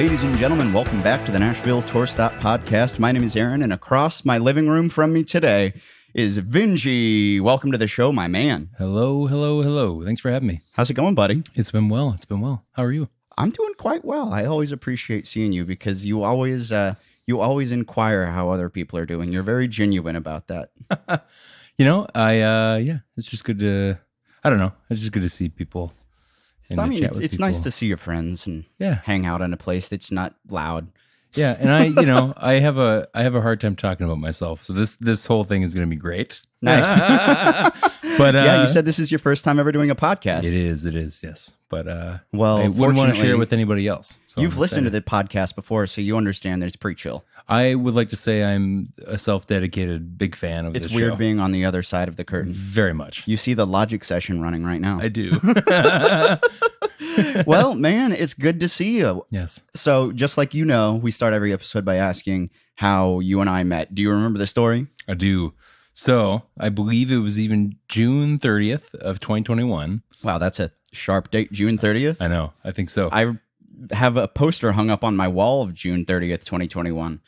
Ladies and gentlemen, welcome back to the Nashville Tour Stop Podcast. My name is Aaron, and across my living room from me today is Vinje. Welcome to the show, my man. Hello, hello, hello. Thanks for having me. How's it going, buddy? It's been well. How are you? I'm doing quite well. I always appreciate seeing you because you always inquire how other people are doing. You're very genuine about that. It's just good to, I don't know. It's just good to see people. So, I mean, it's nice to see your friends and hang out in a place that's not loud. Yeah, and I have a hard time talking about myself. So this whole thing is going to be great. Nice. But you said this is your first time ever doing a podcast. It is, yes. But I wouldn't want to share it with anybody else. So you've listened to the podcast before, so you understand that it's pretty chill. I would like to say I'm a self-dedicated big fan of this show. It's weird being on the other side of the curtain. Very much. You see the Logic session running right now. I do. Well, man, it's good to see you. Yes. So just like we start every episode by asking how you and I met. Do you remember the story? I do. So I believe it was even June 30th of 2021. Wow, that's a sharp date, June 30th. I know. I think so. I have a poster hung up on my wall of June 30th, 2021.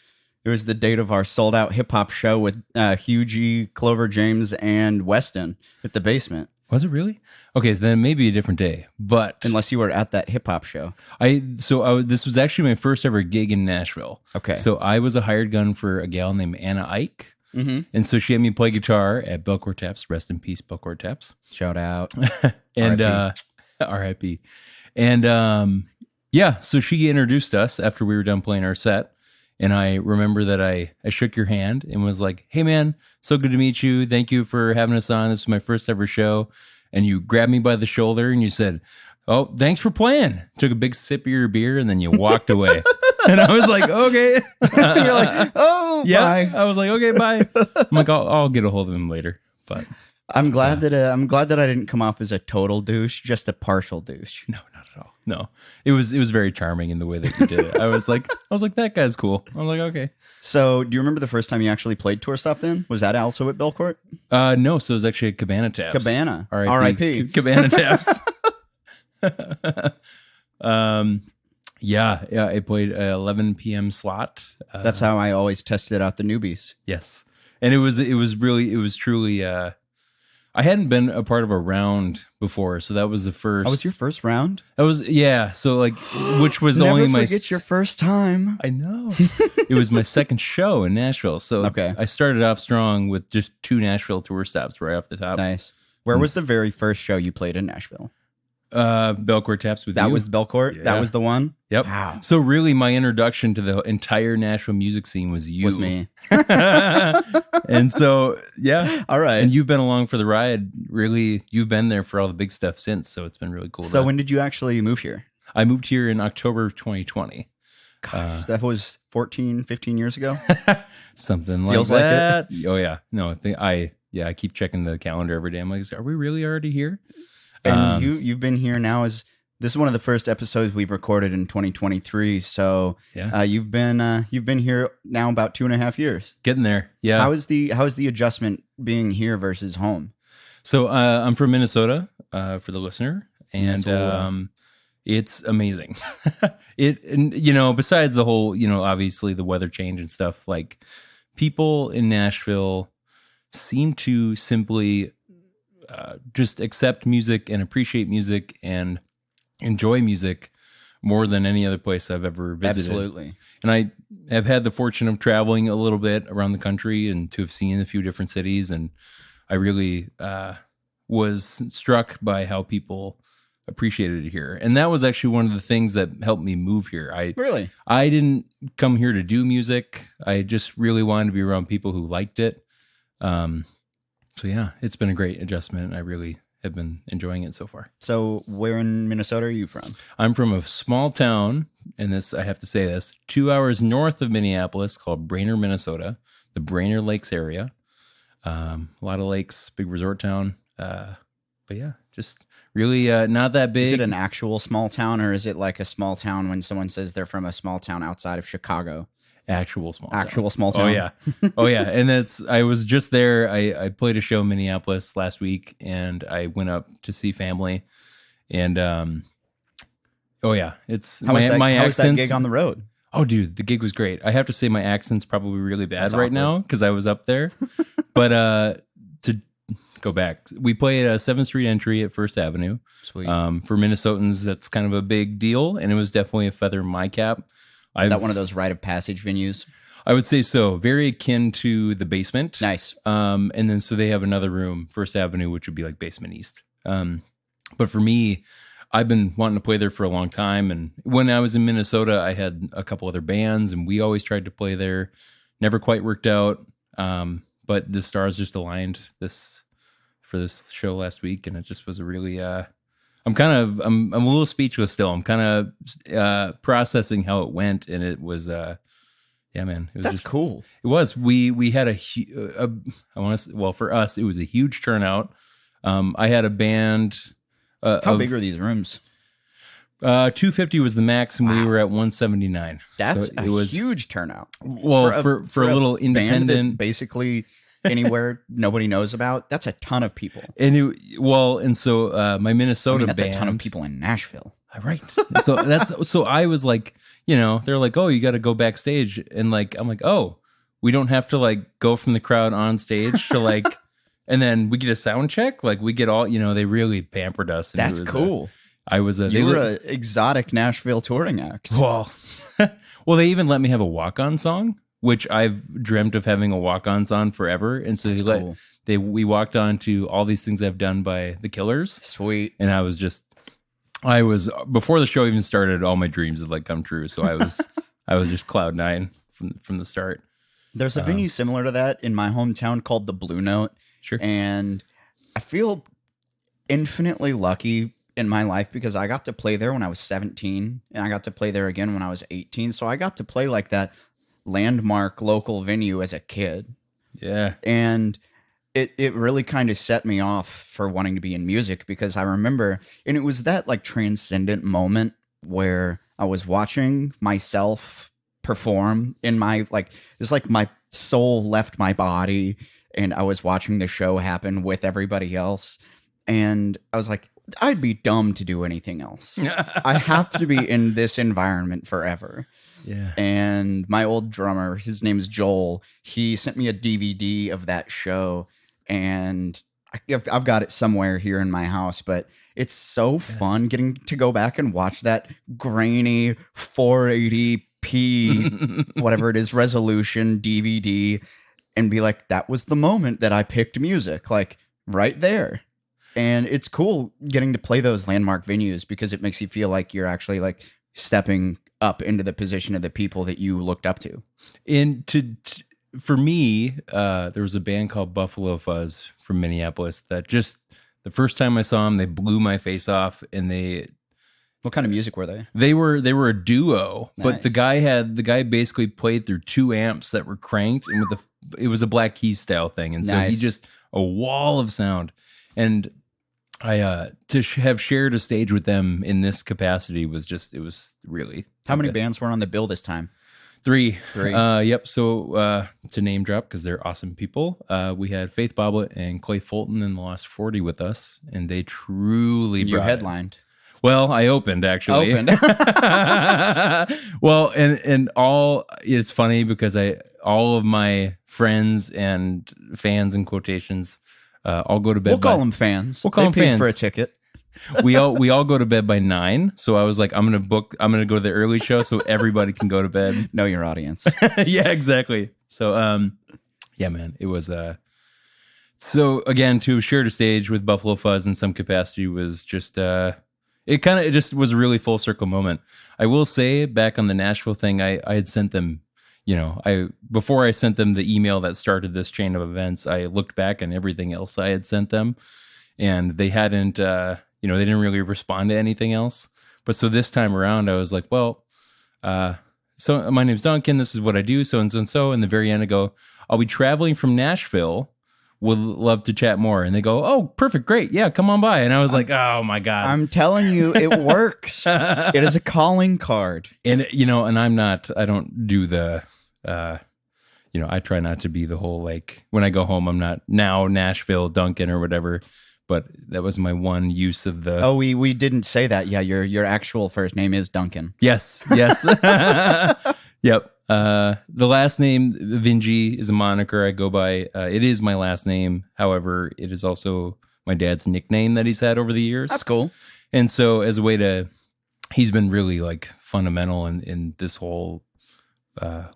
It was the date of our sold-out hip-hop show with Hugh, Clover James, and Weston at the Basement. Was it really? Okay, so then maybe a different day. But unless you were at that hip-hop show. This was actually my first ever gig in Nashville. Okay. So I was a hired gun for a gal named Anna Ike. Mm-hmm. And so she had me play guitar at Belcourt Taps. Rest in peace, Belcourt Taps. Shout out. And R.I.P. And so she introduced us after we were done playing our set. And I remember that I shook your hand and was like, hey, man, so good to meet you. Thank you for having us on. This is my first ever show. And you grabbed me by the shoulder and you said, oh, thanks for playing. Took a big sip of your beer and then you walked away. And I was like, okay. You're like, oh, yeah. Bye. I was like, okay, bye. I'm like, I'll get a hold of him later. But I'm glad that I didn't come off as a total douche, just a partial douche. No, not at all. No, it was very charming in the way that you did it. I was like, that guy's cool. I was like, okay. So, do you remember the first time you actually played Tour Stop then? Was that also at Belcourt? No, so it was actually at Cabana Taps. Cabana. R.I.P. Cabana Taps. I played 11 p.m. slot. That's how I always tested out the newbies. Yes. And it was truly, I hadn't been a part of a round before, so that was the first. That was your first round? That was, yeah. So like, which was only my. Never forget your first time. I know. It was my second show in Nashville. So I started off strong with just 2 Nashville tour stops right off the top. Nice. Where was the very first show you played in Nashville? Belcourt Taps with you. That was Belcourt? Yeah. That was the one? Yep. Wow. So really my introduction to the entire Nashville music scene was you. Was me. And so, yeah. All right. And you've been along for the ride. Really, you've been there for all the big stuff since, so it's been really cool. So when did you actually move here? I moved here in October of 2020. Gosh, that was 14, 15 years ago? Something Feels like like that. Oh, yeah. No, I keep checking the calendar every day. I'm like, are we really already here? And you've been here now this is one of the first episodes we've recorded in 2023. So you've been here now about 2.5 years. Getting there. Yeah. How is the adjustment being here versus home? So I'm from Minnesota, for the listener, and it's amazing. Besides the whole, obviously the weather change and stuff, like people in Nashville seem to simply just accept music and appreciate music and enjoy music more than any other place I've ever visited. Absolutely. And I have had the fortune of traveling a little bit around the country and to have seen a few different cities. And I really was struck by how people appreciated it here. And that was actually one of the things that helped me move here. I didn't come here to do music. I just really wanted to be around people who liked it. So yeah, it's been a great adjustment. I really have been enjoying it so far. So where in Minnesota are you from? I'm from a small town, and I have to say this, 2 hours north of Minneapolis called Brainerd, Minnesota, the Brainerd Lakes area. A lot of lakes, big resort town. But yeah, just really not that big. Is it an actual small town, or is it like a small town when someone says they're from a small town outside of Chicago? Actual small town. Oh yeah. Oh yeah. And I was just there. I played a show in Minneapolis last week, and I went up to see family, and Oh yeah, it's How was that, my how was that accents. gig on the road? Oh, dude, the gig was great. I have to say my accent's probably really bad That's right awkward. now because I was up there. But to go back, we played a 7th Street entry at First Avenue. Sweet. For Minnesotans, that's kind of a big deal, and it was definitely a feather in my cap. Is that one of those rite of passage venues? I would say so. Very akin to the Basement. Nice. And then so they have another room, First Avenue, which would be like Basement East. But for me, I've been wanting to play there for a long time. And when I was in Minnesota, I had a couple other bands and we always tried to play there. Never quite worked out. But the stars just aligned for this show last week. And it just was a really, I'm a little speechless still. I'm kind of processing how it went. And it was, yeah, man. It was That's cool. It was. We had for us, it was a huge turnout. I had a band. How big are these rooms? 250 was the max, and we were at 179. That's so it was huge turnout. Well, for a little independent, basically anywhere nobody knows about. That's a ton of people. And so my Minnesota that's band, a ton of people in Nashville. Right. So I was like, they're like, oh, you got to go backstage, and like I'm like, oh, we don't have to like go from the crowd on stage to like. And then we get a sound check. Like we get all, they really pampered us. And that's cool. You were an exotic Nashville touring act. Well, they even let me have a walk-on song, which I've dreamt of having a walk-on song forever. And so we walked on to All These Things I've Done by The Killers. Sweet. And I was before the show even started, all my dreams had like come true. So I was just cloud nine from the start. There's a venue similar to that in my hometown called the Blue Note. Sure. And I feel infinitely lucky in my life because I got to play there when I was 17 and I got to play there again when I was 18. So I got to play like that landmark local venue as a kid. Yeah. And it really kind of set me off for wanting to be in music because I remember, and it was that like transcendent moment where I was watching myself perform in my, like, it's like my soul left my body and I was watching the show happen with everybody else. And I was like, I'd be dumb to do anything else. I have to be in this environment forever. Yeah. And my old drummer, his name is Joel, he sent me a DVD of that show. And I've got it somewhere here in my house, but it's so fun getting to go back and watch that grainy 480p, whatever it is, resolution DVD and be like, that was the moment that I picked music, like right there. And it's cool getting to play those landmark venues because it makes you feel like you're actually like stepping up into the position of the people that you looked up to. And for me, there was a band called Buffalo Fuzz from Minneapolis that just the first time I saw them, they blew my face off. And what kind of music were they? They were a duo, Nice. but the guy basically played through 2 amps that were cranked, and it was a Black Keys style thing, and so Nice. he just a wall of sound. And I to have shared a stage with them in this capacity was just, it was really. How many bands were on the bill this time? 3. 3. Yep. So to name drop, because they're awesome people, we had Faith Bobbitt and Clay Fulton in the Lost 40 with us, and they truly You brought it. headlined. Well, I opened actually. Well, and all, it's funny because all of my friends and fans in quotations all go to bed. We'll call them fans. We'll call them fans for a ticket. we all go to bed by 9. So I was like, I'm gonna go to the early show so everybody can go to bed. Know your audience. Yeah, exactly. So yeah, man, it was so again, to have shared a stage with Buffalo Fuzz in some capacity was just it just was a really full circle moment. I will say, back on the Nashville thing, I had sent them, before I sent them the email that started this chain of events, I looked back on everything else I had sent them, and they hadn't, they didn't really respond to anything else. But so this time around, I was like, well, so my name's Duncan. This is what I do. So and so and so. And the very end, I go, I'll be traveling from Nashville. Would love to chat more. And they go, oh, perfect. Great. Yeah, come on by. And I was like, oh my God. I'm telling you, it works. It is a calling card. And, and I don't do the, I try not to be the whole, like, when I go home, I'm not now Nashville Duncan or whatever. but that was my one use of the. Oh, we didn't say that. Yeah, your actual first name is Duncan. Yes. Yep. The last name Vinje is a moniker I go by. It is my last name. However, it is also my dad's nickname that he's had over the years. That's cool. And so as a way to, he's been really like fundamental in this whole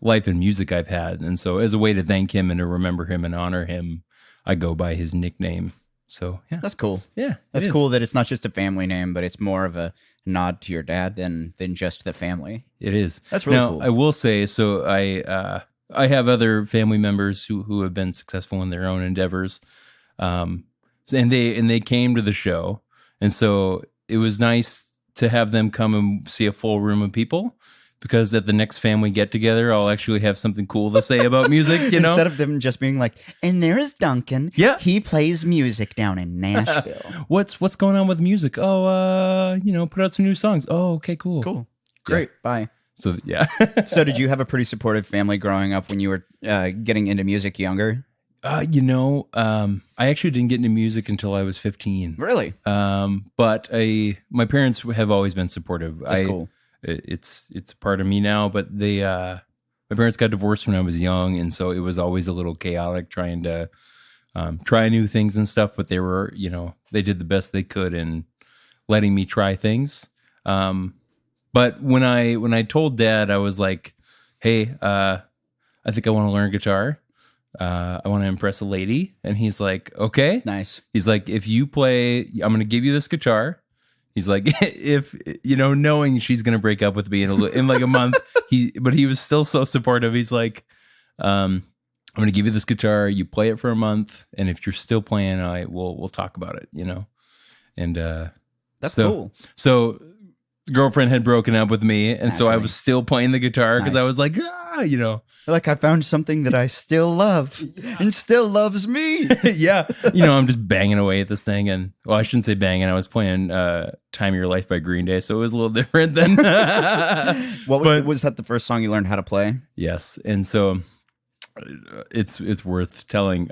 life and music I've had. And so as a way to thank him and to remember him and honor him, I go by his nickname. So yeah, that's cool. Yeah, that's cool that it's not just a family name, but it's more of a nod to your dad than just the family. It is. That's really now, cool. I will say, so I have other family members who have been successful in their own endeavors, and they came to the show, and so it was nice to have them come and see a full room of people. Because at the next family get together, I'll actually have something cool to say about music, you know? Instead of them just being like, and there's Duncan. Yeah. He plays music down in Nashville. What's going on with music? Oh, put out some new songs. Oh, okay, cool. Cool. Great. Yeah. Bye. So, yeah. So did you have a pretty supportive family growing up when you were getting into music younger? I actually didn't get into music until I was 15. Really? But my parents have always been supportive. That's cool. It's a part of me now, but my parents got divorced when I was young, and so it was always a little chaotic trying to try new things and stuff. But they were, they did the best they could in letting me try things. But when I told Dad, I was like, "Hey, I think I want to learn guitar. I want to impress a lady," and he's like, "Okay, nice." He's like, "If you play, I'm going to give you this guitar." He's like, if, knowing she's going to break up with me in like a month, but he was still so supportive. He's like, I'm going to give you this guitar. You play it for a month. And if you're still playing, we'll talk about it, And that's cool. So the girlfriend had broken up with me. And so I was still playing the guitar because I was like, Like I found something that I still love and still loves me. Yeah. I'm just banging away at this thing. And well, I shouldn't say banging. I was playing Time of Your Life by Green Day. So it was a little different than. Was that the first song you learned how to play? Yes. And so it's worth telling.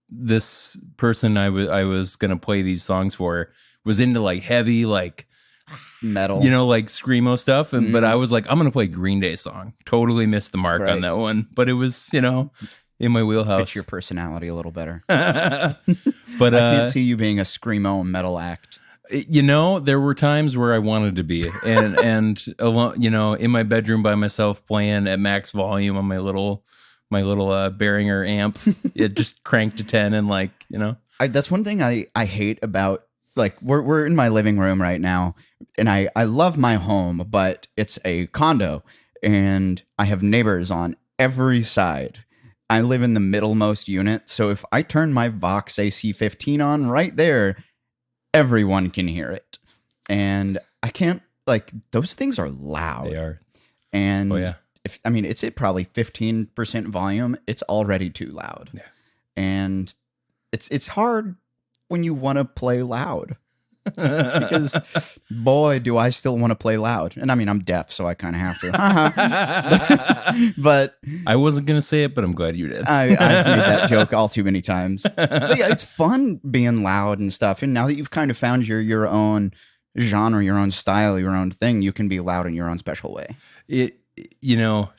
This person I was going to play these songs for was into like heavy, like metal, like screamo stuff, but I was like, I'm gonna play Green Day song. Totally missed the mark on that one, but it was in my wheelhouse. Fits your personality a little better. But I can't see you being a screamo metal act. There were times where I wanted to be, and alone, in my bedroom by myself playing at max volume on my little Behringer amp. It just cranked to 10 and that's one thing I hate about. Like we're in my living room right now, and I love my home, but it's a condo, and I have neighbors on every side. I live in the middlemost unit, so if I turn my Vox AC-15 on right there, everyone can hear it, and I can't. Those things are loud. They are, and oh yeah. It's at probably 15% volume. It's already too loud, and it's hard when you want to play loud, because boy, do I still want to play loud. And I'm deaf, so I kind of have to. But I wasn't going to say it, but I'm glad you did. I've made that joke all too many times. But yeah, it's fun being loud and stuff. And now that you've kind of found your own genre, your own style, your own thing, you can be loud in your own special way.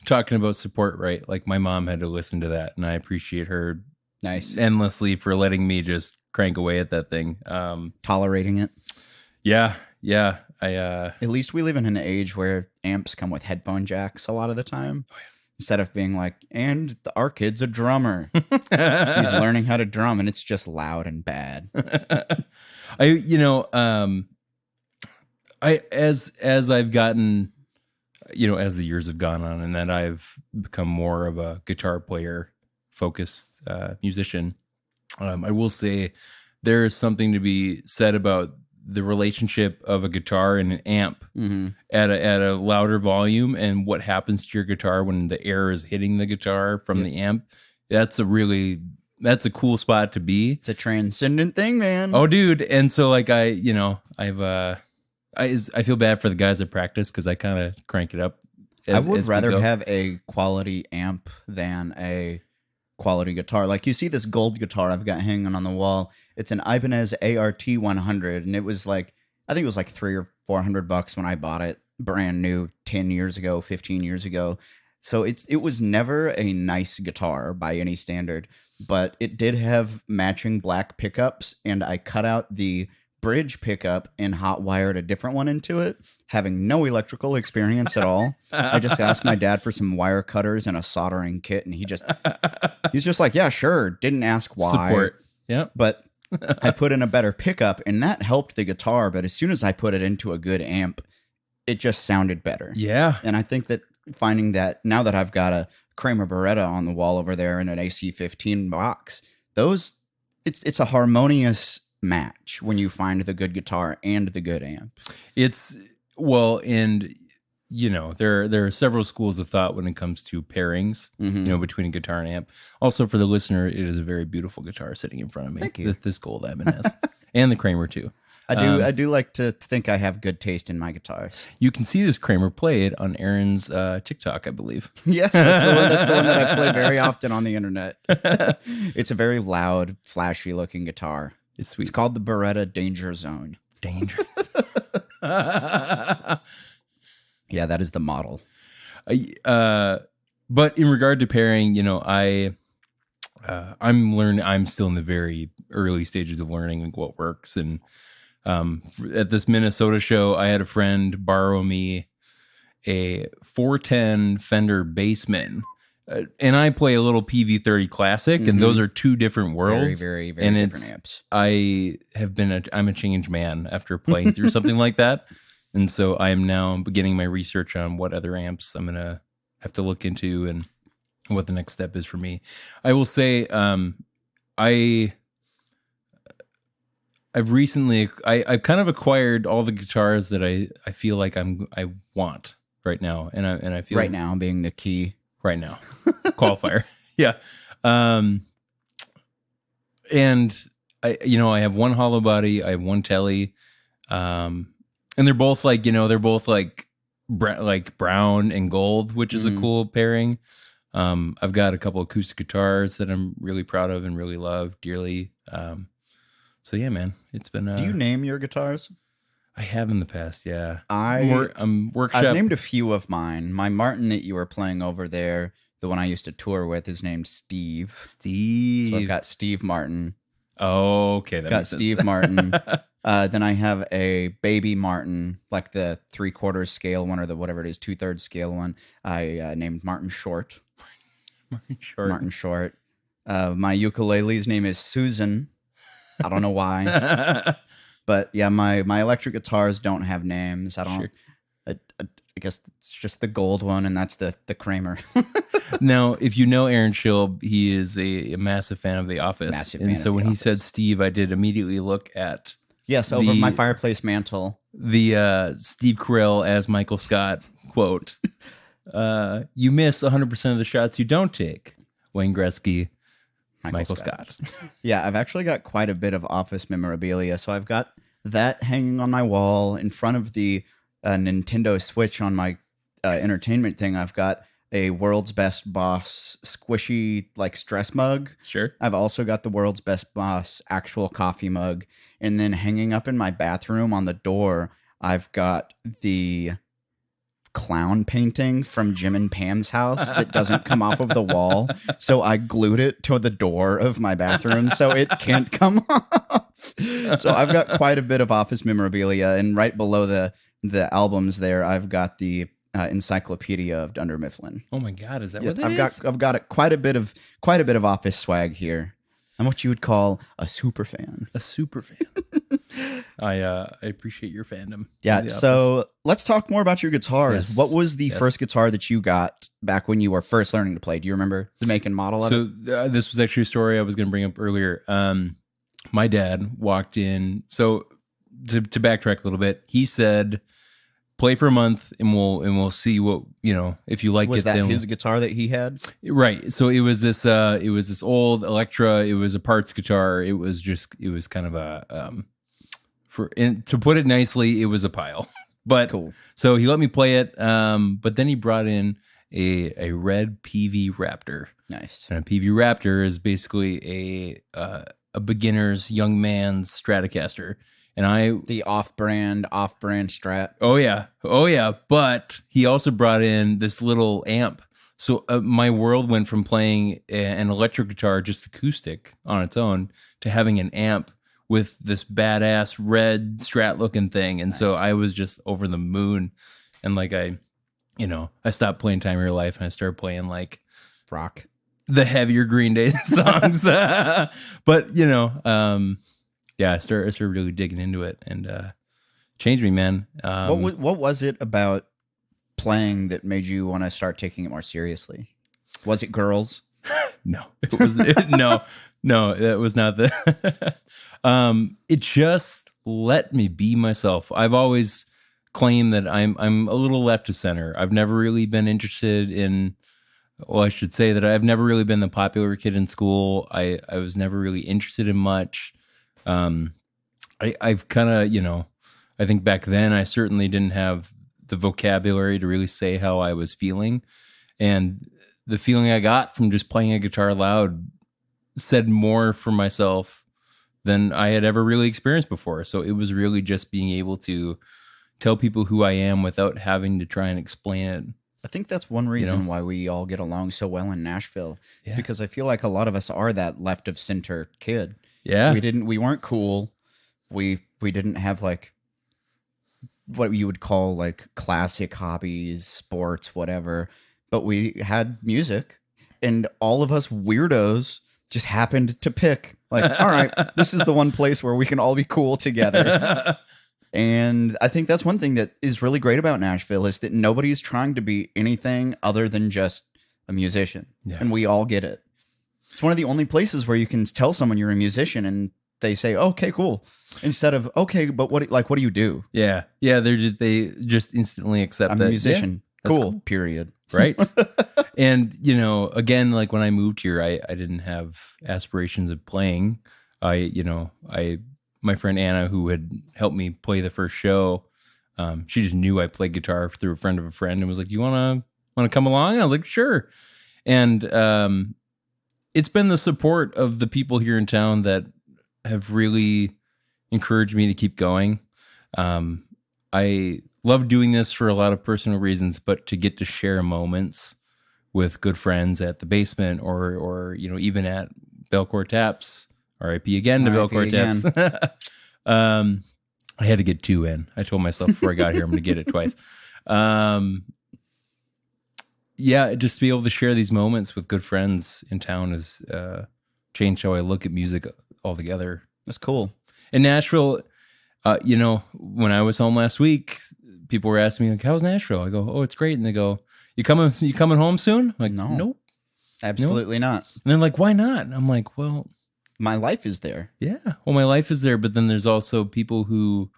Talking about support, right? Like my mom had to listen to that, and I appreciate her endlessly for letting me just crank away at that thing, tolerating it. Yeah. At least we live in an age where amps come with headphone jacks a lot of the time. Oh, yeah. Instead of being like, our kid's a drummer. He's learning how to drum, and it's just loud and bad. As I've gotten, as the years have gone on, and that I've become more of a guitar player focused musician. I will say there is something to be said about the relationship of a guitar and an amp at a louder volume, and what happens to your guitar when the air is hitting the guitar from the amp. That's a cool spot to be. It's a transcendent thing, man. Oh, dude. And so I feel bad for the guys that practice, because I kind of crank it up. I would rather have a quality amp than a quality guitar. Like you see this gold guitar I've got hanging on the wall. It's an Ibanez ART 100, and it was like, I think it was like $300 or $400 when I bought it, brand new, 10 years ago, 15 years ago. So it was never a nice guitar by any standard, but it did have matching black pickups, and I cut out the bridge pickup and hot wired a different one into it, having no electrical experience at all. I just asked my dad for some wire cutters and a soldering kit, and he's just like, yeah, sure. Didn't ask why. Support. Yeah. But I put in a better pickup, and that helped the guitar. But as soon as I put it into a good amp, it just sounded better. Yeah. And I think that finding that now that I've got a Kramer Beretta on the wall over there in an AC-15 box, it's a harmonious match when you find the good guitar and the good amp. And there are several schools of thought when it comes to pairings, between a guitar and amp. Also, for the listener, it is a very beautiful guitar sitting in front of me. Thank you. This gold Ibanez and the Kramer too. I do like to think I have good taste in my guitars. You can see this Kramer play it on Aaron's TikTok, I believe. Yes, that's the one that I play very often on the internet. It's a very loud, flashy looking guitar. It's sweet. It's called the Beretta Danger Zone. Dangerous. Yeah, that is the model. But in regard to pairing, I'm still in the very early stages of learning like what works. And at this Minnesota show, I had a friend borrow me a 410 Fender Bassman. And I play a little PV30 Classic, and those are two different worlds. Very, very, very different amps. I'm a changed man after playing through something like that. And so I am now beginning my research on what other amps I'm going to have to look into and what the next step is for me. I will say, I've recently, I've kind of acquired all the guitars that I feel like I want right now. And I feel right now being the key. Right now. Qualifier. Yeah. And I have one hollow body, I have one telly. And they're both like brown and gold, which is a cool pairing. I've got a couple acoustic guitars that I'm really proud of and really love dearly. So yeah, man, it's been. Do you name your guitars? I have in the past, yeah. I'm workshop. I've named a few of mine. My Martin that you were playing over there, the one I used to tour with, is named Steve. Steve. So I've got Steve Martin. Oh, okay. That got Steve Martin. Then I have a baby Martin, like the 3/4 scale one or the whatever it is, 2/3 scale one. I named Martin Short. Martin Short. My ukulele's name is Susan. I don't know why. But yeah, my electric guitars don't have names. I don't. Sure. I guess it's just the gold one, and that's the Kramer. Now, if you know Aaron Schilb, he is a massive fan of The Office. And so when he said Steve, I did immediately look at over my fireplace mantle. The Steve Carell as Michael Scott quote: "You miss 100% of the shots you don't take." Wayne Gretzky. Michael Scott. Yeah, I've actually got quite a bit of Office memorabilia. So I've got that hanging on my wall in front of the Nintendo Switch on my entertainment thing. I've got a World's Best Boss squishy like stress mug. Sure. I've also got the World's Best Boss actual coffee mug. And then hanging up in my bathroom on the door, I've got the clown painting from Jim and Pam's house that doesn't come off of the wall. So I glued it to the door of my bathroom so it can't come off. So I've got quite a bit of Office memorabilia. And right below the albums there, I've got the Encyclopedia of Dunder Mifflin. Oh my God, is that what it is? I've got quite a bit of Office swag here. I'm what you would call a super fan. A super fan. I appreciate your fandom. Yeah, so let's talk more about your guitars. Yes. What was the first guitar that you got back when you were first learning to play? Do you remember the make and model of it? So this was actually a story I was going to bring up earlier. My dad walked in. So to backtrack a little bit, he said, play for a month and we'll see what, if you like it. Was that his guitar that he had? Right. So it was this old Electra. It was a parts guitar. It was kind of a, to put it nicely, it was a pile, but cool. So he let me play it. But then he brought in a red PV Raptor. Nice. And a PV Raptor is basically a beginner's young man's Stratocaster. And the off-brand Strat. Oh yeah. But he also brought in this little amp. So my world went from playing an electric guitar, just acoustic on its own, to having an amp with this badass red Strat looking thing. And so I was just over the moon. And like I stopped playing Time of Your Life and I started playing like rock, the heavier Green Day songs. But I started really digging into it and changed me, man. What was it about playing that made you want to start taking it more seriously? Was it girls? No, it was no, that was not the. It just let me be myself. I've always claimed that I'm a little left of center. I've never really been interested in. Well, I should say that I've never really been the popular kid in school. I was never really interested in much. I've kind of, I think back then I certainly didn't have the vocabulary to really say how I was feeling. And the feeling I got from just playing a guitar loud said more for myself than I had ever really experienced before. So it was really just being able to tell people who I am without having to try and explain it. I think that's one reason why we all get along so well in Nashville. Yeah. Because I feel like a lot of us are that left of center kid. Yeah. We weren't cool. We didn't have like what you would call like classic hobbies, sports, whatever. But we had music, and all of us weirdos just happened to pick like, all right, this is the one place where we can all be cool together. And I think that's one thing that is really great about Nashville is that nobody's trying to be anything other than just a musician. Yeah. And we all get it. It's one of the only places where you can tell someone you're a musician and they say, okay, cool. Instead of, okay, but what do you do? Yeah. Yeah. They just instantly accept I'm that. I'm a musician. Yeah, cool. Period. Right. And, again, like when I moved here, I didn't have aspirations of playing. My friend Anna, who had helped me play the first show, she just knew I played guitar through a friend of a friend and was like, you want to come along? I was like, sure. And it's been the support of the people here in town that have really encouraged me to keep going. I love doing this for a lot of personal reasons, but to get to share moments with good friends at the basement or even at Belcourt Taps. RIP again to Belcourt Taps. I had to get 2 in. I told myself before I got here I'm going to get it twice. Just to be able to share these moments with good friends in town has changed how I look at music altogether. That's cool. In Nashville, when I was home last week, people were asking me like, "How's Nashville?" I go, "Oh, it's great." And they go, "You coming home soon?" I'm like, no, nope, absolutely not. And they're like, "Why not?" And I'm like, "Well, my life is there." Yeah. Well, my life is there, but then there's also people who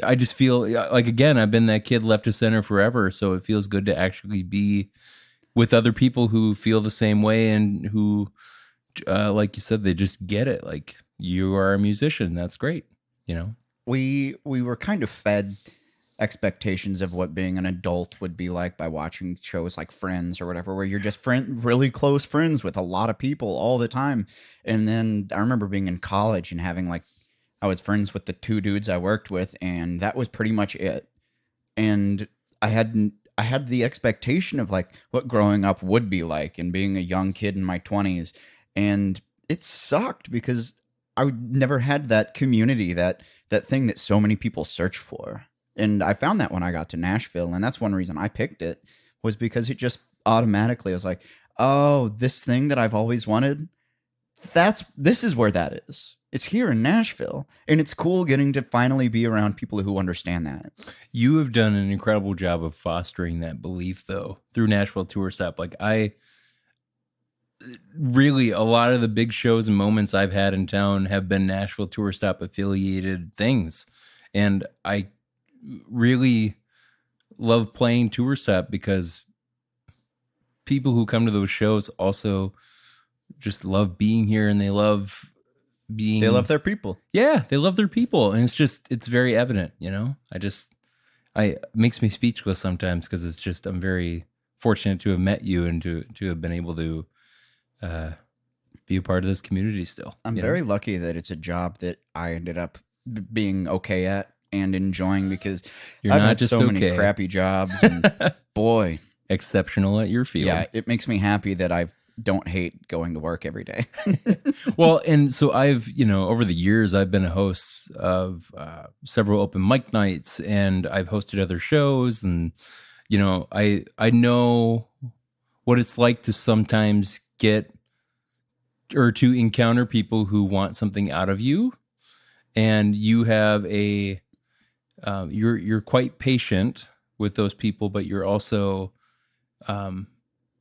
I just feel like, again, I've been that kid left of center forever. So it feels good to actually be with other people who feel the same way and who, like you said, they just get it. Like, you are a musician. That's great. We were kind of fed expectations of what being an adult would be like by watching shows like Friends or whatever, where you're just really close friends with a lot of people all the time. And then I remember being in college and having I was friends with the 2 dudes I worked with, and that was pretty much it. And I had the expectation of what growing up would be like and being a young kid in my 20s. And it sucked because I never had that community, that thing that so many people search for. And I found that when I got to Nashville, and that's one reason I picked it, was because it just automatically, I was like, oh, this thing that I've always wanted, this is where that is. It's here in Nashville, and it's cool getting to finally be around people who understand that. You have done an incredible job of fostering that belief, though, through Nashville Tour Stop. Really, a lot of the big shows and moments I've had in town have been Nashville Tour Stop affiliated things. And I really love playing Tour Stop because people who come to those shows also just love being here, and they love their people. Yeah, they love their people. And it's very evident, it makes me speechless sometimes because I'm very fortunate to have met you and to have been able to be a part of this community still. I'm very lucky that it's a job that I ended up being okay at and enjoying, because I've had so many crappy jobs, and boy, exceptional at your field. Yeah, it makes me happy that I don't hate going to work every day. Well, and so I've, over the years, I've been a host of several open mic nights, and I've hosted other shows, and I know what it's like to sometimes get or to encounter people who want something out of you, and you have you're quite patient with those people, but you're also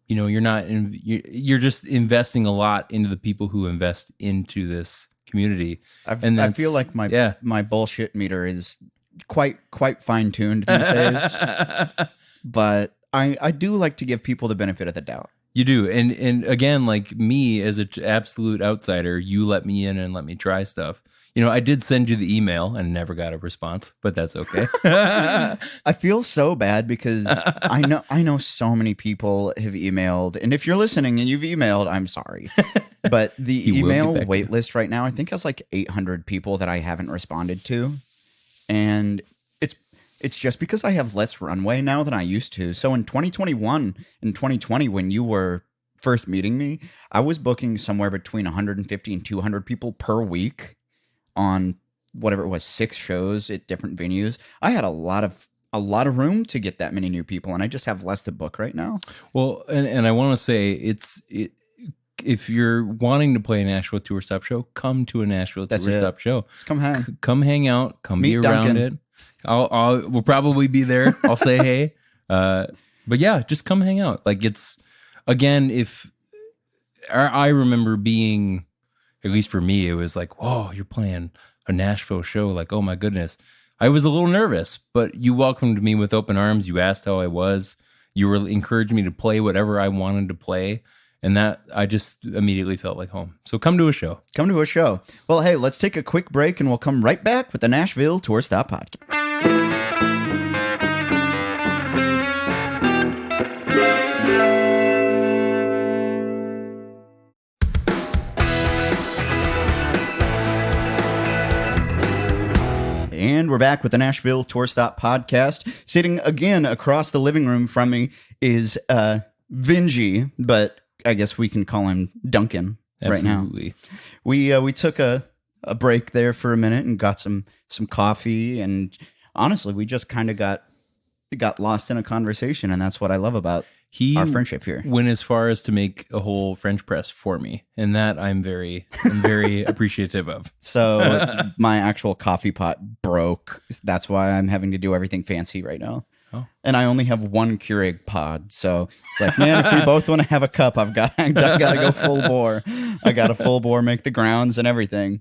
you're just investing a lot into the people who invest into this community. I feel like my bullshit meter is quite fine tuned these days, but I do like to give people the benefit of the doubt. You do, and again, like me as an absolute outsider, you let me in and let me try stuff. I did send you the email and never got a response, but that's okay. I feel so bad because I know so many people have emailed, and if you're listening and you've emailed, I'm sorry. But the email wait list right now, I think has like 800 people that I haven't responded to. And it's just because I have less runway now than I used to. So in 2021 and 2020, when you were first meeting me, I was booking somewhere between 150 and 200 people per week on whatever it was, 6 shows at different venues. I had a lot of room to get that many new people, and I just have less to book right now. Well, and I want to say if you're wanting to play a Nashville Tour Stop show, come to a Nashville Tour Stop show. Just come hang. Come hang out. Come Meet be around Duncan. it. We'll probably be there. I'll say hey. But yeah, just come hang out. Like I remember being, at least for me, it was like, whoa, you're playing a Nashville show. Like, oh my goodness. I was a little nervous, but you welcomed me with open arms. You asked how I was. You were encouraging me to play whatever I wanted to play. And that I just immediately felt like home. So come to a show. Come to a show. Well, hey, let's take a quick break and we'll come right back with the Nashville Tour Stop Podcast. And we're back with the Nashville Tour Stop Podcast. Sitting again across the living room from me is Vinje, but I guess we can call him Duncan. Absolutely. Right now. We took a break there for a minute and got some coffee, and honestly, we just kind of got lost in a conversation, and that's what I love about our friendship here. Went as far as to make a whole French press for me, and that I'm very appreciative of. So my actual coffee pot broke. That's why I'm having to do everything fancy right now. Oh. And I only have one Keurig pod, so it's like, man, if we both want to have a cup, I've got to go full bore. I got to full bore, make the grounds and everything.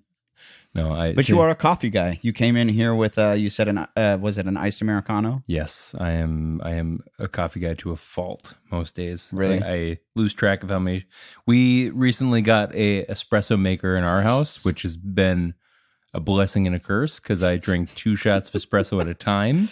No, But you are a coffee guy. You came in here with you said was it an iced Americano? Yes, I am a coffee guy to a fault most days. Really? I lose track of how many. We recently got a espresso maker in our house, which has been a blessing and a curse because I drink 2 shots of espresso at a time.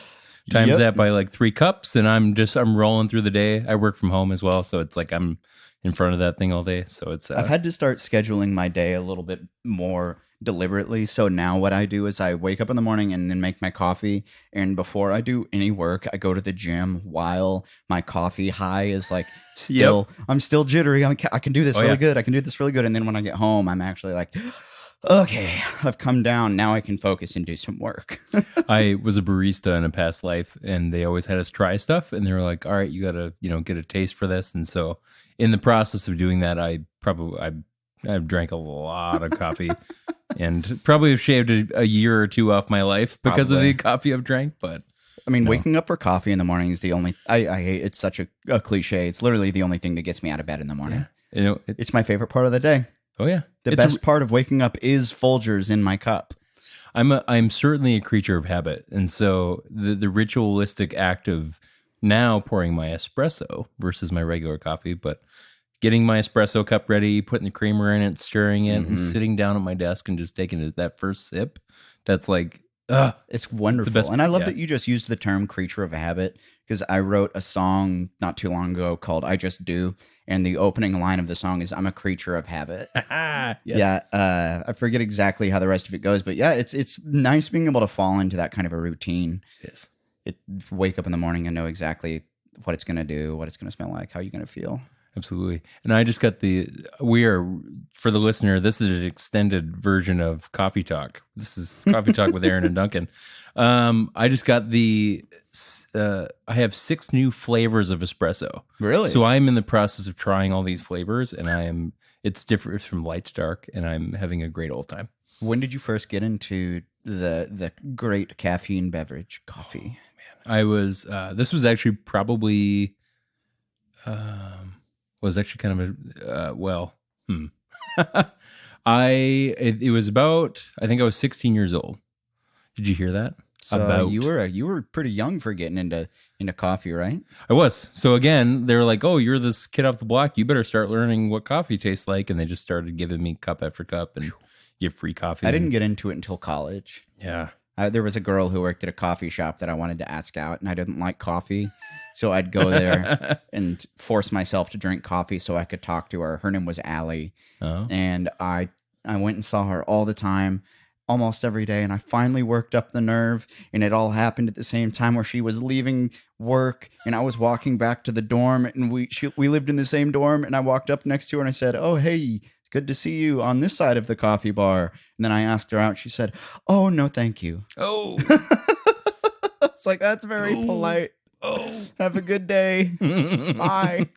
Times that by like 3 cups, and I'm rolling through the day. I work from home as well, so it's like I'm in front of that thing all day. So it's I've had to start scheduling my day a little bit more deliberately. So now what I do is I wake up in the morning and then make my coffee, and before I do any work, I go to the gym while my coffee high is like still. Yep. I'm still jittery. I can do this really good. I can do this really good, and then when I get home, I'm actually like, okay, I've come down. Now I can focus and do some work. I was a barista in a past life, and they always had us try stuff, and they were like, all right, you got to, get a taste for this. And so in the process of doing that, I've drank a lot of coffee and probably have shaved a year or 2 off my life because of the coffee I've drank. But I mean, waking up for coffee in the morning is the only, I hate, it's such a cliche. It's literally the only thing that gets me out of bed in the morning. Yeah. It's my favorite part of the day. Oh yeah. The best part of waking up is Folgers in my cup. I'm certainly a creature of habit. And so the ritualistic act of now pouring my espresso versus my regular coffee, but getting my espresso cup ready, putting the creamer in it, stirring it, and sitting down at my desk and just taking that first sip. That's like, it's wonderful. And I love that you just used the term creature of habit, because I wrote a song not too long ago called I Just Do. And the opening line of the song is I'm a creature of habit. Yes. Yeah. I forget exactly how the rest of it goes, but yeah, it's nice being able to fall into that kind of a routine. Yes. Wake up in the morning and know exactly what it's going to do, what it's going to smell like, how you're going to feel. Absolutely. And I just got for the listener, this is an extended version of Coffee Talk. This is Coffee Talk with Aaron and Duncan. I just got I have 6 new flavors of espresso. Really? So I'm in the process of trying all these flavors, and it's different from light to dark, and I'm having a great old time. When did you first get into the great caffeine beverage, coffee? This was actually probably, was actually kind of it was about, I think I was 16 years old. Did you hear that? So you were pretty young for getting into coffee, right? I was. So again, they were like, "Oh, you're this kid off the block. You better start learning what coffee tastes like." And they just started giving me cup after cup and give free coffee. I didn't get into it until college. Yeah. There was a girl who worked at a coffee shop that I wanted to ask out, and I didn't like coffee. So I'd go there and force myself to drink coffee so I could talk to her. Her name was Allie. Oh. And I went and saw her all the time, almost every day. And I finally worked up the nerve, and it all happened at the same time where she was leaving work and I was walking back to the dorm, and we lived in the same dorm, and I walked up next to her and I said, "Oh, hey, good to see you on this side of the coffee bar." And then I asked her out. She said, "Oh, no, thank you." Oh. It's like, that's very polite. Oh. Have a good day. Bye.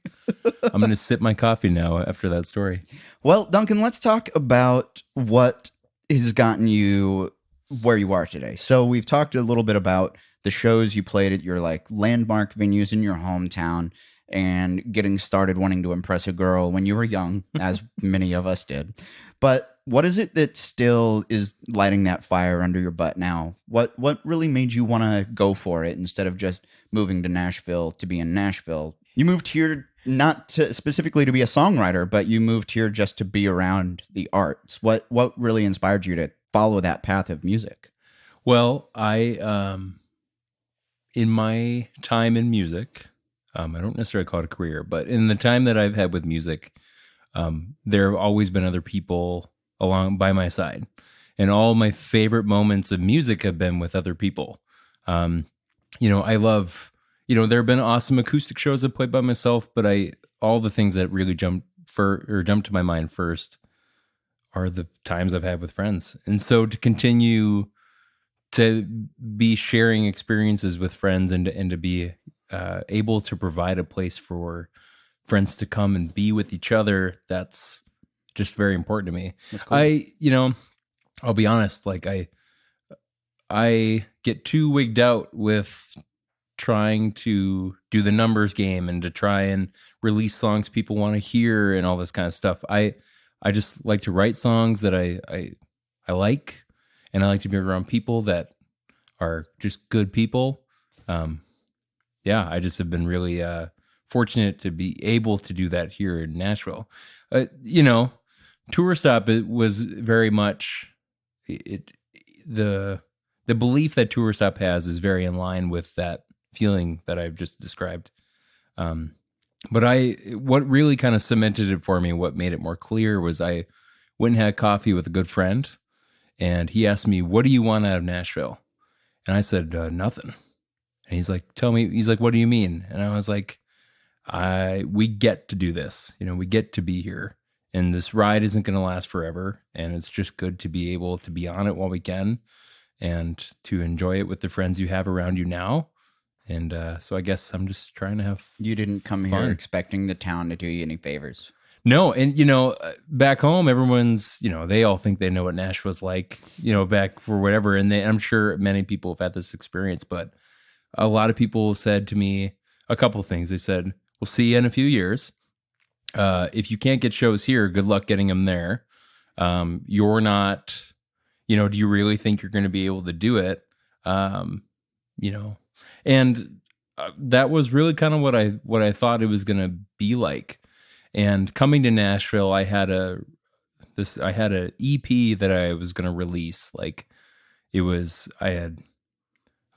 I'm going to sip my coffee now after that story. Well, Duncan, let's talk about what has gotten you where you are today. So we've talked a little bit about the shows you played at your like landmark venues in your hometown and getting started wanting to impress a girl when you were young, as many of us did. But what is it that still is lighting that fire under your butt now? What really made you want to go for it instead of just moving to Nashville to be in Nashville? You moved here not specifically to be a songwriter, but you moved here just to be around the arts. What really inspired you to follow that path of music? Well, I in my time in music, I don't necessarily call it a career, but in the time that I've had with music, there have always been other people along by my side, and all my favorite moments of music have been with other people. I love, there have been awesome acoustic shows I've played by myself, but all the things that really jump to my mind first are the times I've had with friends. And so to continue to be sharing experiences with friends and to be able to provide a place for friends to come and be with each other, that's just very important to me. That's cool. I'll be honest, like I get too wigged out with trying to do the numbers game and to try and release songs people want to hear and all this kind of stuff. I just like to write songs that I like, and I like to be around people that are just good people. I just have been really fortunate to be able to do that here in Nashville. Tour Stop, it was very much the belief that Tour Stop has is very in line with that feeling that I've just described. But what really kind of cemented it for me, what made it more clear, was I went and had coffee with a good friend, and he asked me, "What do you want out of Nashville?" And I said, "Nothing." And he's like, "Tell me." He's like, "What do you mean?" And I was like, we get to do this. We get to be here. And this ride isn't going to last forever. And it's just good to be able to be on it while we can and to enjoy it with the friends you have around you now. And so I guess I'm just trying to have You didn't come fun here expecting the town to do you any favors. No. And, back home, everyone's, they all think they know what Nashville's like, back for whatever. And I'm sure many people have had this experience. But a lot of people said to me a couple of things. They said, "We'll see you in a few years. If you can't get shows here, good luck getting them there. You're not, do you really think you're going to be able to do it?" And that was really kind of what I thought it was going to be like. And coming to Nashville, I had a EP that I was going to release. Like I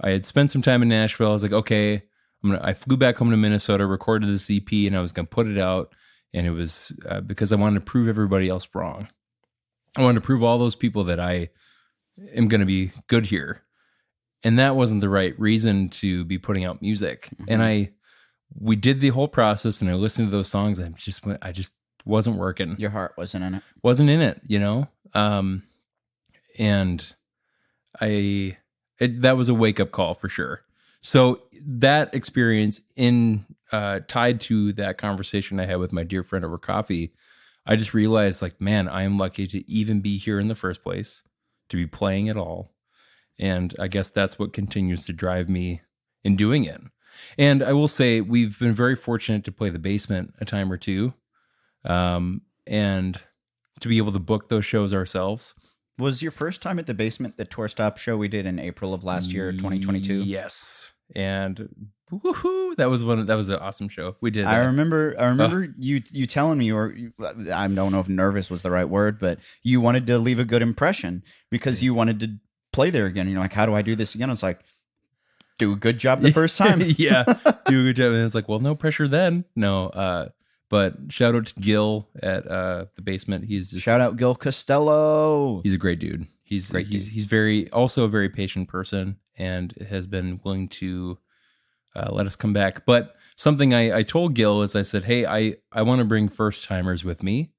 had spent some time in Nashville. I was like, okay, I flew back home to Minnesota, recorded this EP, and I was going to put it out. And it was because I wanted to prove everybody else wrong. I wanted to prove all those people that I am going to be good here. And that wasn't the right reason to be putting out music. Mm-hmm. And we did the whole process, and I listened to those songs, and I just wasn't working. Your heart wasn't in it. Wasn't in it, you know? And that was a wake-up call for sure. So that experience tied to that conversation I had with my dear friend over coffee, I just realized, like, man, I am lucky to even be here in the first place, to be playing at all. And I guess that's what continues to drive me in doing it. And I will say we've been very fortunate to play the Basement a time or two, and to be able to book those shows ourselves. Was your first time at the Basement the tour stop show we did in April of last year, 2022? Yes. And woohoo, that was an awesome show. We did. I remember you telling me, I don't know if nervous was the right word, but you wanted to leave a good impression because you wanted to play there again. And you're like, how do I do this again? I was like, do a good job the first time. Yeah, do a good job. And it's like, well, no pressure then. No, but shout out to Gil at the Basement. Shout out Gil Costello. He's a great dude. He's also a very patient person, and has been willing to let us come back. But something I told Gil is, I said, hey, I want to bring first timers with me.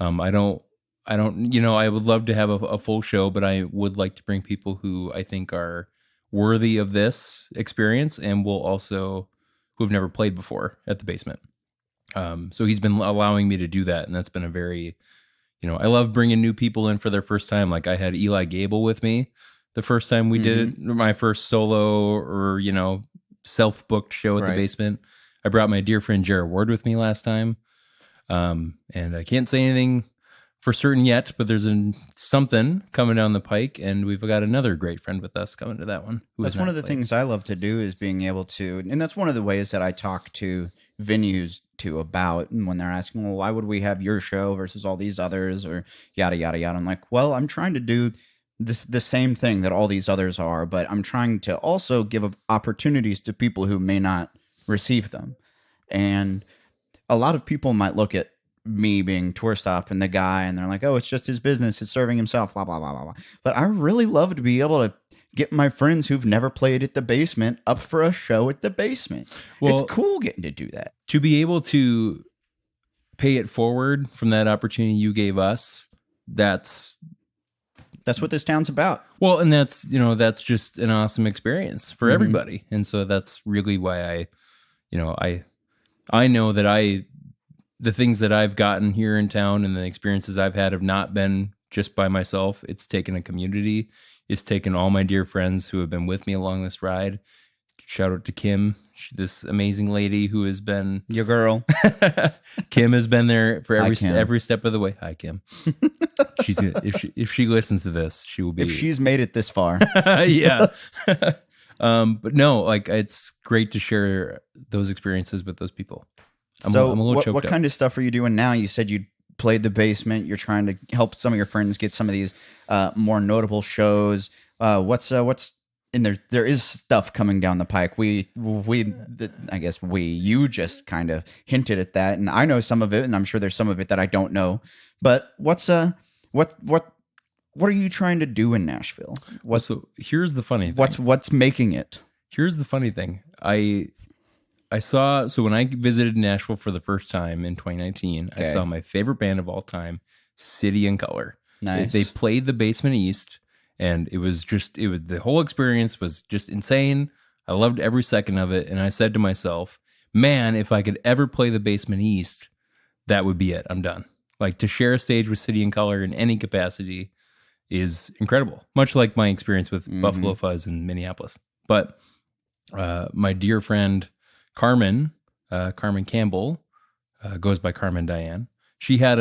I don't, I would love to have a full show, but I would like to bring people who I think are worthy of this experience and who've never played before at the Basement. So he's been allowing me to do that. And that's been a very, I love bringing new people in for their first time. Like I had Eli Gable with me the first time we did it, my first solo or, self-booked show at the Basement. I brought my dear friend Jared Ward with me last time. And I can't say anything for certain yet, but there's something coming down the pike, and we've got another great friend with us coming to that one. That's one of the things I love to do, is being able to, and that's one of the ways that I talk to venues about, and when they're asking, well, why would we have your show versus all these others, or yada, yada, yada. I'm like, well, I'm trying to do the same thing that all these others are, but I'm trying to also give opportunities to people who may not receive them. And a lot of people might look at me being tour stop and the guy, and they're like, oh, it's just his business, it's serving himself, blah, blah, blah, blah, blah. But I really love to be able to get my friends who've never played at the Basement up for a show at the Basement. Well, it's cool getting to do that. To be able to pay it forward from that opportunity you gave us, that's what this town's about. Well, and that's just an awesome experience for everybody. And so that's really why I know that the things that I've gotten here in town and the experiences I've had have not been just by myself. It's taken a community. It's taken all my dear friends who have been with me along this ride. Shout out to Kim, this amazing lady who has been your girl. Kim has been there for every step of the way. Hi, Kim. She's gonna, if she listens to this, she will be. If she's made it this far, yeah. But no, like, it's great to share those experiences with those people. I'm a little choked what up. kind of stuff are you doing now? You said you played the Basement. You're trying to help some of your friends get some of these more notable shows. What's in there? There is stuff coming down the pike. You just kind of hinted at that, and I know some of it, and I'm sure there's some of it that I don't know. But what are you trying to do in Nashville? So here's the funny thing. What's making it? Here's the funny thing. I saw, so when I visited Nashville for the first time in 2019, I saw my favorite band of all time, City and Color. Nice. They played the Basement East, and the whole experience was just insane. I loved every second of it. And I said to myself, man, if I could ever play the Basement East, that would be it. I'm done. Like, to share a stage with City and Color in any capacity is incredible. Much like my experience with Buffalo Fuzz in Minneapolis. But my dear friend, Carmen Campbell, goes by Carmen Diane. She had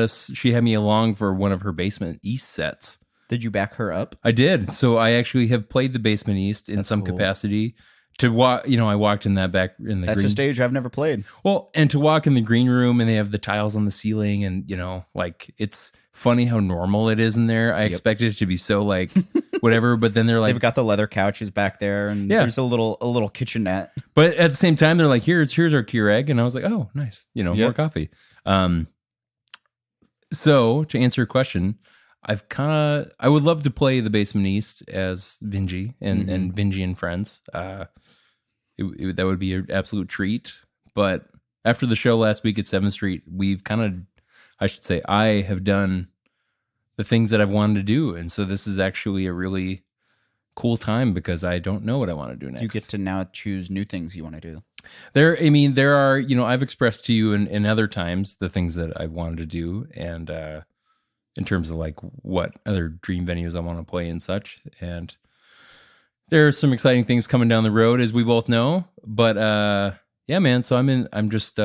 me along for one of her Basement East sets. Did you back her up? I did. So I actually have played the Basement East in some capacity. I walked in that back in the. That's green. A stage I've never played. Well, and to walk in the green room, and they have the tiles on the ceiling, and like, it's funny how normal it is in there. I expected it to be so like whatever. But then they're like, they've got the leather couches back there, and there's a little kitchenette. But at the same time, they're like, here's our Keurig, and I was like, oh, nice, more coffee. So to answer your question, I would love to play the Basement East as Vinje and Vinje and Friends. That would be an absolute treat. But after the show last week at 7th Street, I have done the things that I've wanted to do. And so this is actually a really cool time because I don't know what I want to do next. You get to now choose new things you want to do. There are, I've expressed to you in other times the things that I wanted to do, and in terms of like what other dream venues I want to play and such. And there are some exciting things coming down the road, as we both know. But yeah, man. So I'm just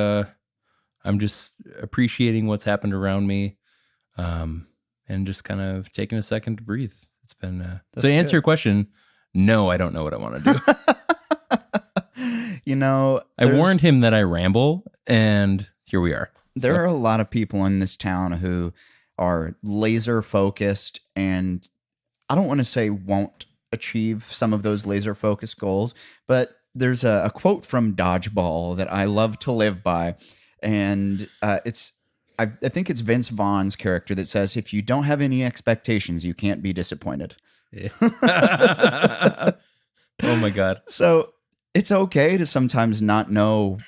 appreciating what's happened around me, and just kind of taking a second to breathe. It's been so to answer your question, no, I don't know what I want to do. I warned him that I ramble, and here we are. There are a lot of people in this town who are laser focused, and I don't want to say won't achieve some of those laser focused goals, but there's a quote from Dodgeball that I love to live by, and I think it's Vince Vaughn's character that says, if you don't have any expectations, you can't be disappointed. Yeah. Oh my God. So it's okay to sometimes not know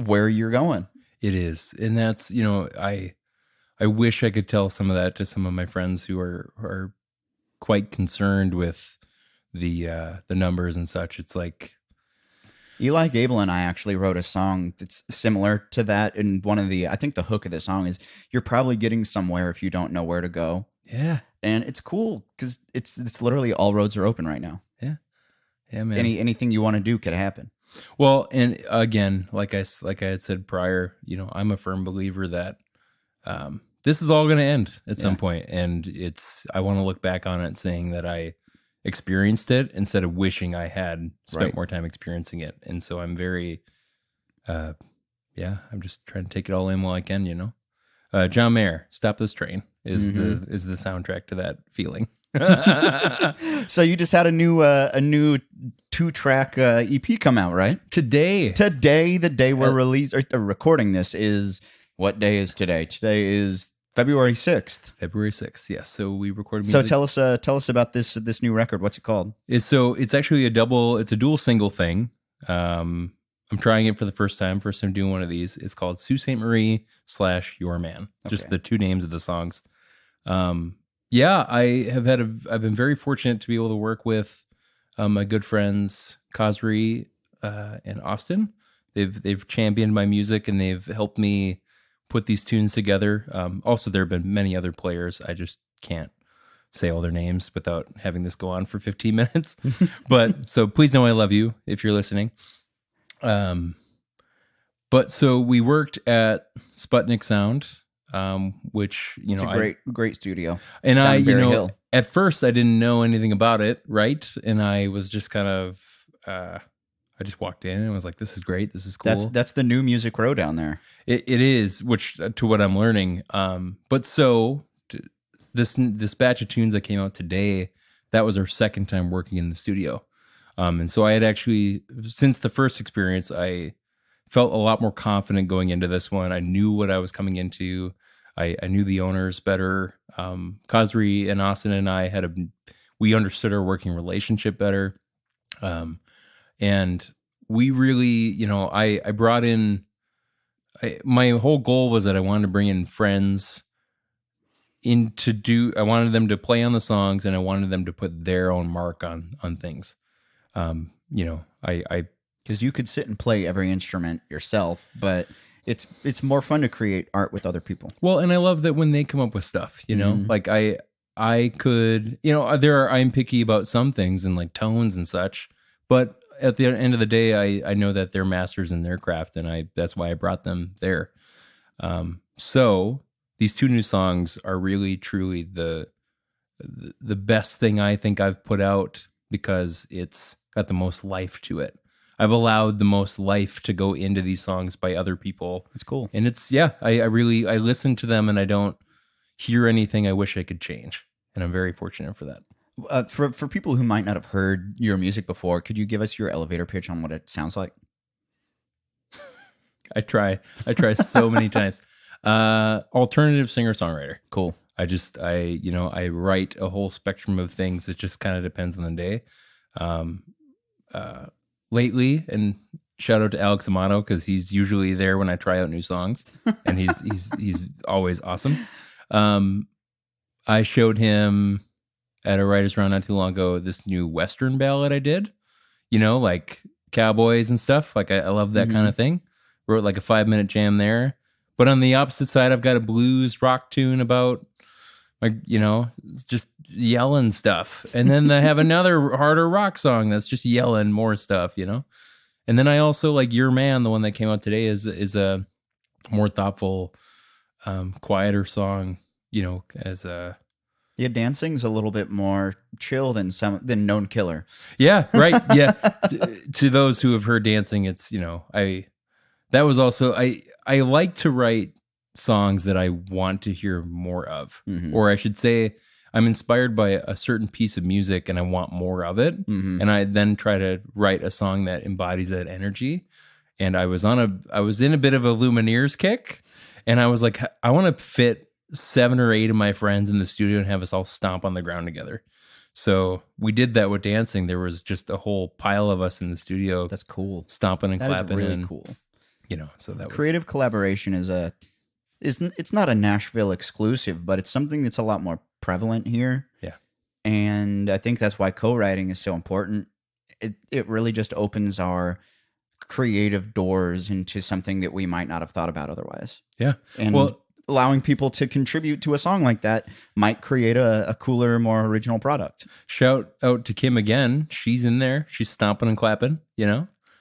where you're going. It is. And that's, I wish I could tell some of that to some of my friends who are quite concerned with the numbers and such. It's like, Eli Gable and I actually wrote a song that's similar to that. And I think the hook of the song is, you're probably getting somewhere if you don't know where to go. Yeah. And it's cool because it's literally all roads are open right now. Yeah. Yeah, man. Anything you want to do could happen. Well, and again, like I had said prior, I'm a firm believer that this is all going to end at some point. And I want to look back on it saying that I experienced it instead of wishing I had spent more time experiencing it. And so I'm very, I'm just trying to take it all in while I can, John Mayer, Stop This Train is the soundtrack to that feeling. So you just had a new 2-track EP come out, right? Today, the day we're recording this is, what day is today? Today is February 6th. February 6th, yes. So we recorded music. So tell us about this new record. What's it called? It's actually a dual single thing. I'm trying it for the first time doing one of these. It's called Sault Ste. Marie / Your Man. Just the two names of the songs. I've been very fortunate to be able to work with my good friends Cosry and Austin. They've championed my music and they've helped me put these tunes together. Also, there have been many other players. I just can't say all their names without having this go on for 15 minutes. But so please know I love you if you're listening. But so we worked at Sputnik Sound, which, it's a great studio. And at first I didn't know anything about it. Right. And I was just kind of, I just walked in and was like, this is great. This is cool. That's the new Music Row down there. It is, which to what I'm learning. But so this batch of tunes that came out today, that was our second time working in the studio. And so I had actually, since the first experience, I felt a lot more confident going into this one. I knew what I was coming into. I knew the owners better. Cosry and Austin and I we understood our working relationship better. And we really, I brought in, my whole goal was that I wanted to bring in friends I wanted them to play on the songs and I wanted them to put their own mark on things. Because you could sit and play every instrument yourself, but it's more fun to create art with other people. Well, and I love that when they come up with stuff, like I could, I'm picky about some things and like tones and such, but at the end of the day, I know that they're masters in their craft, and that's why I brought them there. So these two new songs are really, truly the best thing I think I've put out because it's got the most life to it. I've allowed the most life to go into these songs by other people. It's cool. And I listen to them and I don't hear anything I wish I could change. And I'm very fortunate for that. For people who might not have heard your music before, could you give us your elevator pitch on what it sounds like? I try so many times. Alternative singer-songwriter. Cool. I write a whole spectrum of things. It just kind of depends on the day. Lately, and shout out to Alex Amato, because he's usually there when I try out new songs, and he's always awesome. I showed him at a writer's round not too long ago this new Western ballad I did, like cowboys and stuff. Like I love that kind of thing. Wrote like a 5-minute jam there. But on the opposite side, I've got a blues rock tune about, like, just yelling stuff. And then I have another harder rock song that's just yelling more stuff, And then I also like Your Man, the one that came out today, is a more thoughtful, quieter song, as a... Yeah, dancing's a little bit more chill than Known Killer. Yeah, right. Yeah. To those who have heard dancing, it's, that was also, I like to write songs that I want to hear more of, or I should say I'm inspired by a certain piece of music and I want more of it. And I then try to write a song that embodies that energy. And I was in a bit of a Lumineers kick, and I was like, I want to fit 7 or 8 of my friends in the studio and have us all stomp on the ground together. So we did that with dancing. There was just a whole pile of us in the studio. That's cool. Stomping and clapping. That is really cool. So that creative collaboration it's not a Nashville exclusive, but it's something that's a lot more prevalent here. Yeah. And I think that's why co-writing is so important. It really just opens our creative doors into something that we might not have thought about otherwise. Yeah. And allowing people to contribute to a song like that might create a cooler, more original product. Shout out to Kim again. She's in there. She's stomping and clapping,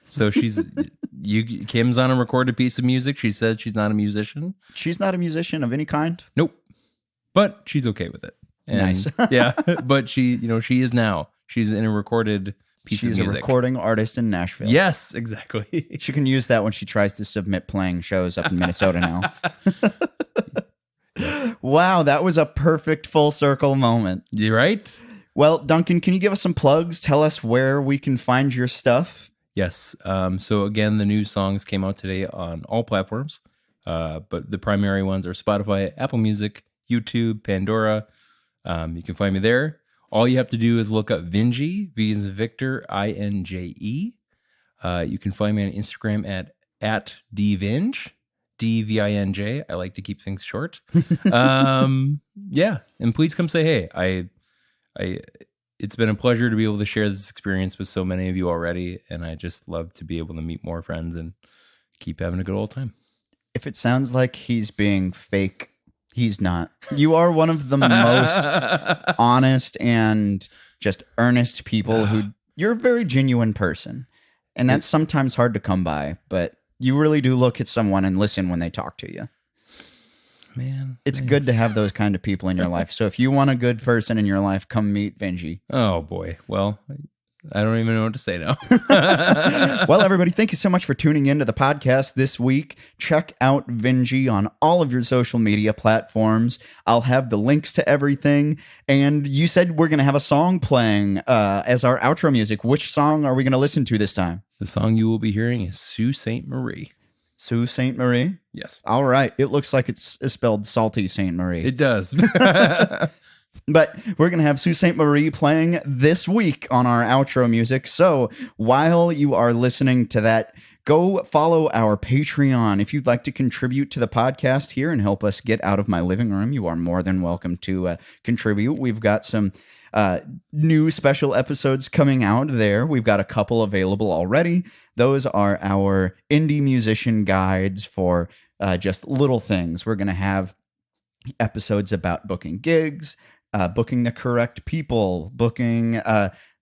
So Kim's on a recorded piece of music. She says she's not a musician. She's not a musician of any kind? Nope. But she's okay with it. And, nice. Yeah. But she is now. She's in a recorded piece of music. She's a recording artist in Nashville. Yes, exactly. She can use that when she tries to submit playing shows up in Minnesota now. Yes. Wow, that was a perfect full circle moment. You right? Well, Duncan, can you give us some plugs? Tell us where we can find your stuff. Yes. So again, the new songs came out today on all platforms, but the primary ones are Spotify, Apple Music, YouTube, Pandora. You can find me there. All you have to do is look up Vinje, V as in Victor, INJE. You can find me on Instagram at DVinje, DVINJ. I like to keep things short. Yeah, and please come say hey. It's been a pleasure to be able to share this experience with so many of you already, and I just love to be able to meet more friends and keep having a good old time. If it sounds like he's being fake, he's not. You are one of the most honest and just earnest people you're a very genuine person, and that's sometimes hard to come by, but you really do look at someone and listen when they talk to you. Man, it's good to have those kind of people in your life. So if you want a good person in your life, come meet Vinje. Oh boy. Well, I don't even know what to say now. Well, everybody, thank you so much for tuning into the podcast this week. Check out Vinje on all of your social media platforms. I'll have the links to everything. And you said we're going to have a song playing as our outro music. Which song are we going to listen to this time? The song you will be hearing is Sault Ste. Marie. Sault Ste. Marie? Yes. All right. It looks like it's spelled Salty Ste. Marie. It does. But we're going to have Sault Ste. Marie playing this week on our outro music. So while you are listening to that, go follow our Patreon. If you'd like to contribute to the podcast here and help us get out of my living room, you are more than welcome to contribute. We've got some new special episodes coming out there. We've got a couple available already. Those are our indie musician guides for just little things. We're going to have episodes about booking gigs, booking the correct people, booking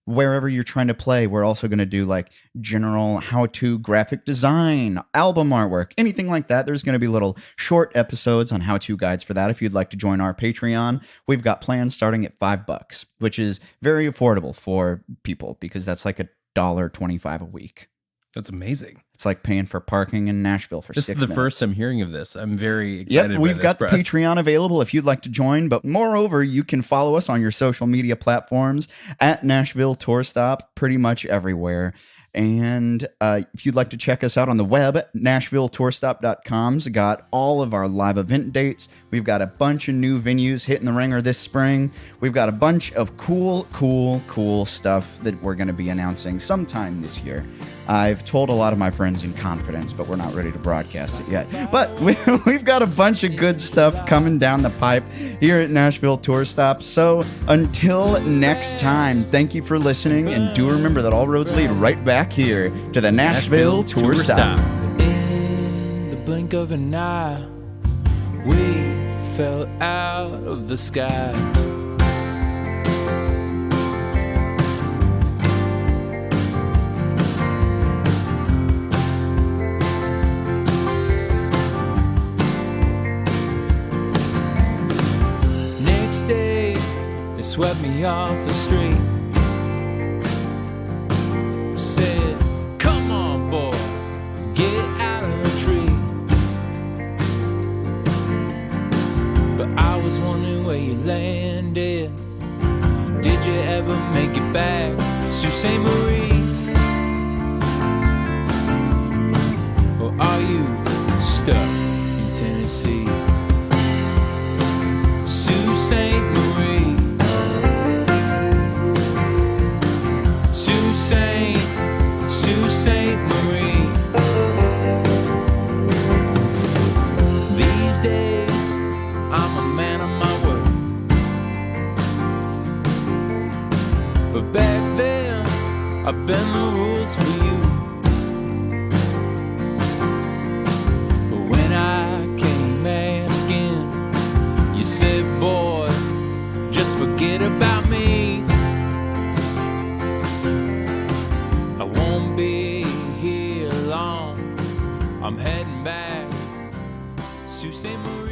wherever you're trying to play. We're also going to do like general how-to graphic design, album artwork, anything like that. There's going to be little short episodes on how-to guides for that. If you'd like to join our Patreon, we've got plans starting at $5, which is very affordable for people because that's like $1.25 a week. That's amazing. It's like paying for parking in Nashville for 6 This is minutes. the first I'm hearing of this. I'm very excited. Yep, we've by got this, Brett. Patreon available if you'd like to join. But moreover, you can follow us on your social media platforms at Nashville Tour Stop, pretty much everywhere. And if you'd like to check us out on the web, NashvilleTourStop.com's got all of our live event dates. We've got a bunch of new venues hitting the ringer this spring. We've got a bunch of cool stuff that we're going to be announcing sometime this year. I've told a lot of my friends in confidence, but we're not ready to broadcast it yet. But we've got a bunch of good stuff coming down the pipe here at Nashville Tour Stop. So until next time, thank you for listening, and do remember that all roads lead right back here to the Nashville Tour Stop. In the blink of an eye, we fell out of the sky. Next day, they swept me off the street. Said, come on, boy, get out of the tree. But I was wondering where you landed. Did you ever make it back to St. Marie? Or are you stuck in Tennessee? Sault Ste. Marie, Sault Ste. Marie. These days, I'm a man of my word. But back then, I bent the rules for you. But when I came asking, you said, boy, just forget about me. I won't be here long. I'm heading back to St. Marie.